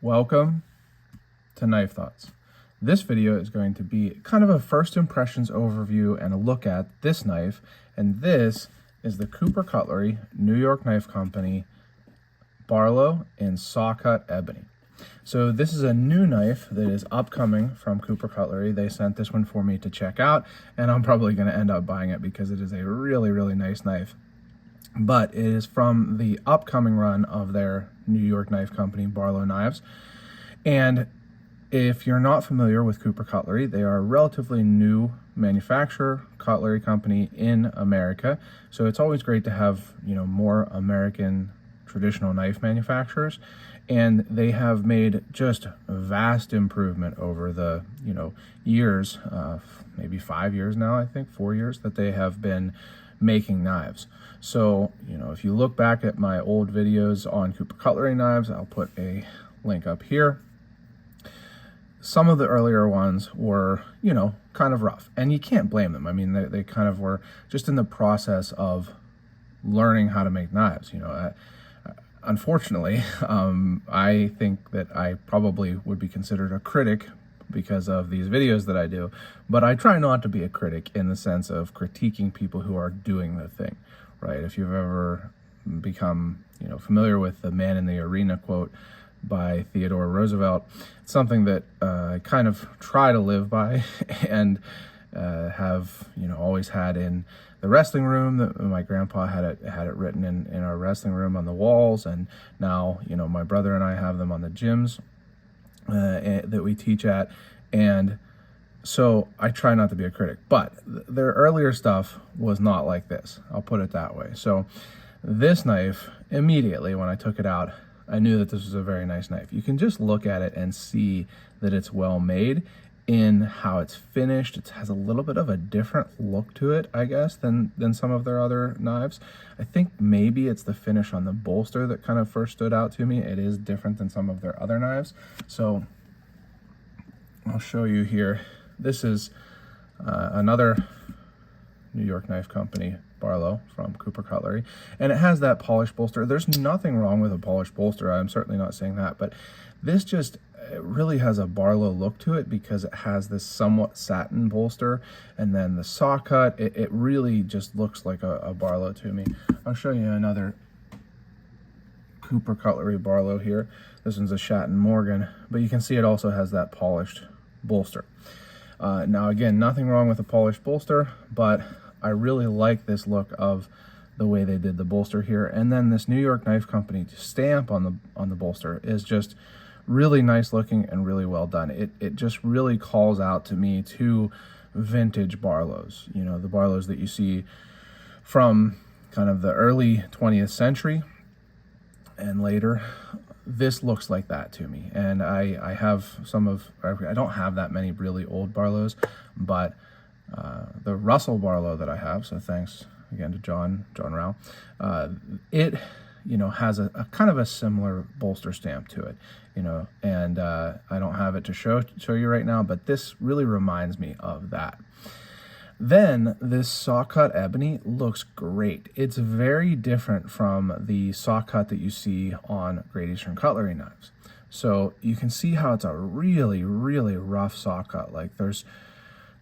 Welcome to Knife Thoughts. This video is going to be kind of a first impressions overview and a look at this knife, and this is the Cooper Cutlery New York Knife Company Barlow in Sawcut Ebony. So this is a new knife that is upcoming from Cooper Cutlery. They sent this one for me to check out, and I'm probably going to end up buying it because it is a really nice knife. But it is from the upcoming run of their New York Knife Company Barlow knives. And if you're not familiar with Cooper Cutlery, they are a relatively new manufacturer, cutlery company in America. So it's always great to have, more American traditional knife manufacturers. And they have made just a vast improvement over the, years, maybe 5 years now, I think, 4 years that they have been making knives. So, if you look back at my old videos on Cooper Cutlery knives, I'll put a link up here. Some of the earlier ones were, kind of rough, and you can't blame them. I mean, they kind of were just in the process of learning how to make knives. Unfortunately, I think that I probably would be considered a critic because of these videos that I do, but I try not to be a critic in the sense of critiquing people who are doing the thing, right? If you've ever become, familiar with the "man in the arena" quote by Theodore Roosevelt, it's something that I kind of try to live by and have, always had in the wrestling room. That my grandpa had it written in our wrestling room on the walls, and now, my brother and I have them on the gyms that we teach at. And so I try not to be a critic, but their earlier stuff was not like this. I'll put it that way. So this knife, immediately when I took it out, I knew that this was a very nice knife. You can just look at it and see that it's well made in how it's finished. It has a little bit of a different look to it, I guess, than some of their other knives. I think maybe it's the finish on the bolster that kind of first stood out to me. It is different than some of their other knives. So I'll show you here. This is another New York Knife Company Barlow from Cooper Cutlery, and it has that polished bolster. There's nothing wrong with a polished bolster. I'm certainly not saying that, but this just, it really has a Barlow look to it because it has this somewhat satin bolster, and then the Sawcut, it really just looks like a Barlow to me. I'll show you another Cooper Cutlery Barlow here. This one's a Shatton Morgan, but you can see it also has that polished bolster. Now again, nothing wrong with a polished bolster, but I really like this look of the way they did the bolster here. And then this New York Knife Company stamp on the bolster is just really nice looking and really well done. It just really calls out to me to vintage Barlows, the Barlows that you see from kind of the early 20th century and later. This looks like that to me, and I have I don't have that many really old Barlows, but the Russell Barlow that I have, so thanks again to John Rao, it has a kind of a similar bolster stamp to it, and I don't have it to show you right now, but this really reminds me of that. Then this Sawcut Ebony looks great. It's very different from the Sawcut that you see on Great Eastern Cutlery knives. So you can see how it's a really rough Sawcut. Like, there's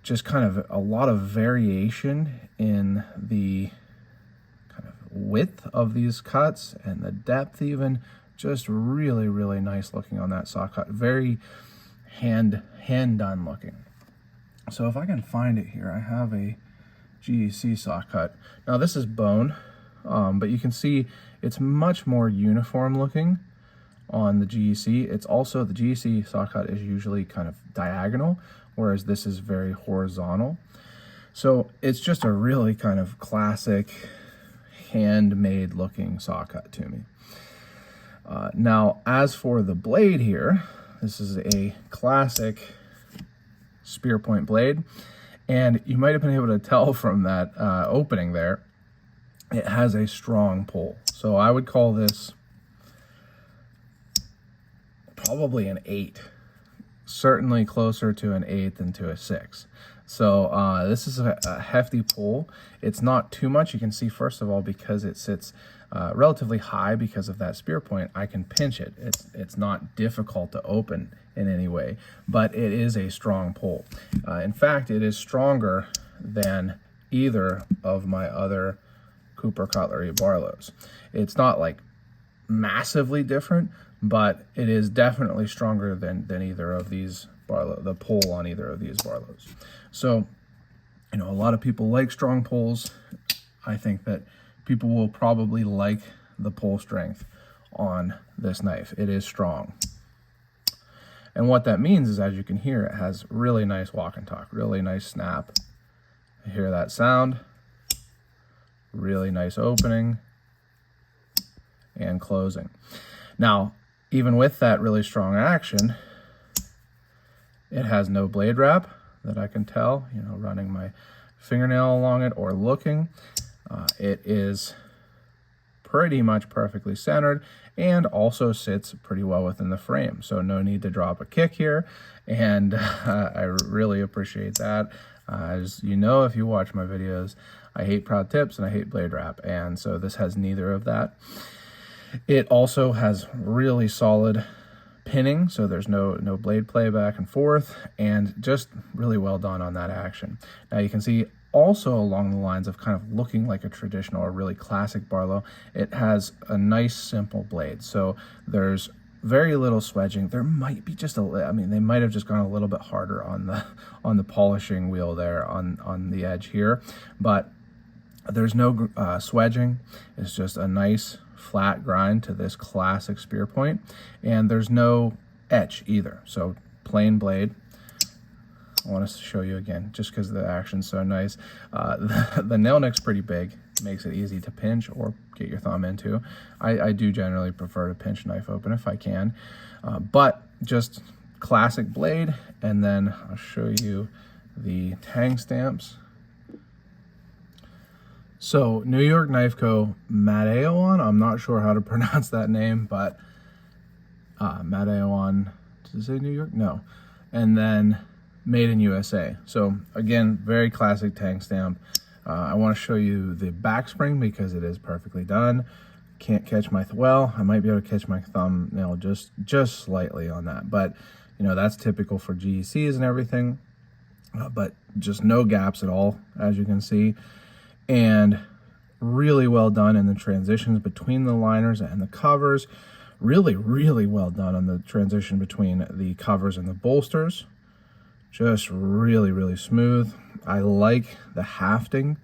just kind of a lot of variation in the kind of width of these cuts and the depth even. Just really nice looking on that Sawcut. Very hand done looking. So if I can find it here, I have a GEC Sawcut. Now this is bone, but you can see it's much more uniform looking on the GEC. It's also, the GEC Sawcut is usually kind of diagonal, whereas this is very horizontal. So it's just a really kind of classic handmade looking Sawcut to me. Now as for the blade here, this is a classic spear point blade, and you might have been able to tell from that opening there, it has a strong pull. So I would call this probably an 8, certainly closer to an 8 than to a 6. So this is a hefty pull. It's not too much. You can see, first of all, because it sits relatively high because of that spear point, I can pinch it. It's not difficult to open in any way, but it is a strong pull. In fact, it is stronger than either of my other Cooper Cutlery Barlows. It's not like massively different, but it is definitely stronger than either of these Barlow, the pull on either of these Barlows. So, you know, a lot of people like strong pulls. I think that people will probably like the pull strength on this knife. It is strong. And what that means is, as you can hear, it has really nice walk and talk, really nice snap. You hear that sound, really nice opening and closing. Now, even with that really strong action, it has no blade wrap that I can tell, you know, running my fingernail along it or looking. It is pretty much perfectly centered and also sits pretty well within the frame. So no need to drop a kick here. And I really appreciate that. As you know, if you watch my videos, I hate proud tips and I hate blade wrap. And so this has neither of that. It also has really solid pinning, so there's no blade play back and forth, and just really well done on that action. Now you can see also along the lines of kind of looking like a traditional or really classic Barlow, it has a nice simple blade. So there's very little swedging. There might be just I mean, they might have just gone a little bit harder on the polishing wheel there on the edge here, but there's no swedging. It's just a nice flat grind to this classic spear point, and there's no etch either. So plain blade. I want to show you again just because the action's so nice. The nail nick's pretty big, makes it easy to pinch or get your thumb into. I do generally prefer to pinch knife open if I can, but just classic blade. And then I'll show you the tang stamps. So New York Knife Co. Mateon, I'm not sure how to pronounce that name, but Mateon, does it say New York? No. And then made in USA. So again, very classic tang stamp. I want to show you the back spring because it is perfectly done. Can't catch my, well, I might be able to catch my thumbnail just slightly on that, but you know, that's typical for GECs and everything, but just no gaps at all, as you can see. And really well done in the transitions between the liners and the covers. Really, really well done on the transition between the covers and the bolsters. Just really, really smooth. I like the hafting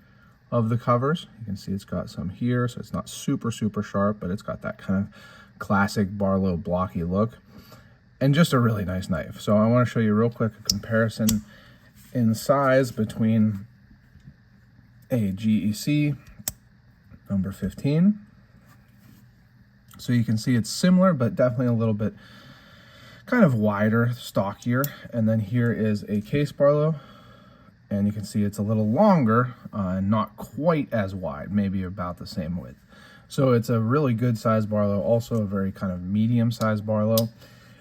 of the covers. You can see it's got some here, so it's not super, super sharp, but it's got that kind of classic Barlow blocky look. And just a really nice knife. So I want to show you real quick a comparison in size between a GEC number 15. So you can see it's similar, but definitely a little bit kind of wider, stockier. And then here is a case Barlow, and you can see it's a little longer and not quite as wide, maybe about the same width. So it's a really good size Barlow, also a very kind of medium size Barlow,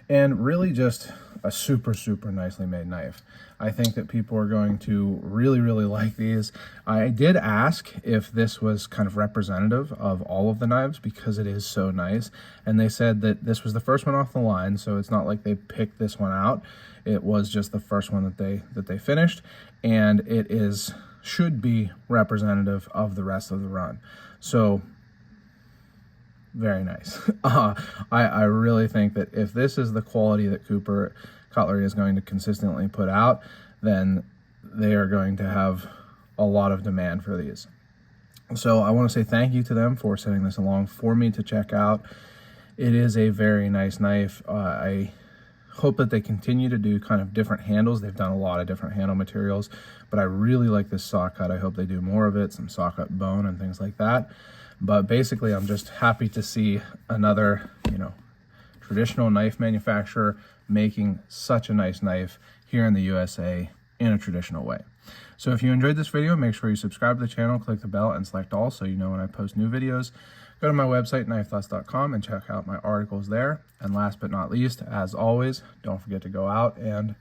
and really just a super, super nicely made knife. I think that people are going to really, really like these. I did ask if this was kind of representative of all of the knives because it is so nice. And they said that this was the first one off the line, so it's not like they picked this one out. It was just the first one that they finished, and it should be representative of the rest of the run. So very nice. I really think that if this is the quality that Cooper Cutlery is going to consistently put out, then they are going to have a lot of demand for these. So I want to say thank you to them for sending this along for me to check out. It is a very nice knife. I hope that they continue to do kind of different handles. They've done a lot of different handle materials, but I really like this Sawcut. I hope they do more of it, some Sawcut bone and things like that. But basically, I'm just happy to see another, you know, traditional knife manufacturer making such a nice knife here in the USA in a traditional way. So if you enjoyed this video, make sure you subscribe to the channel, click the bell, and select all so you know when I post new videos. Go to my website, knifethoughts.com, and check out my articles there. And last but not least, as always, don't forget to go out and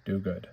do good.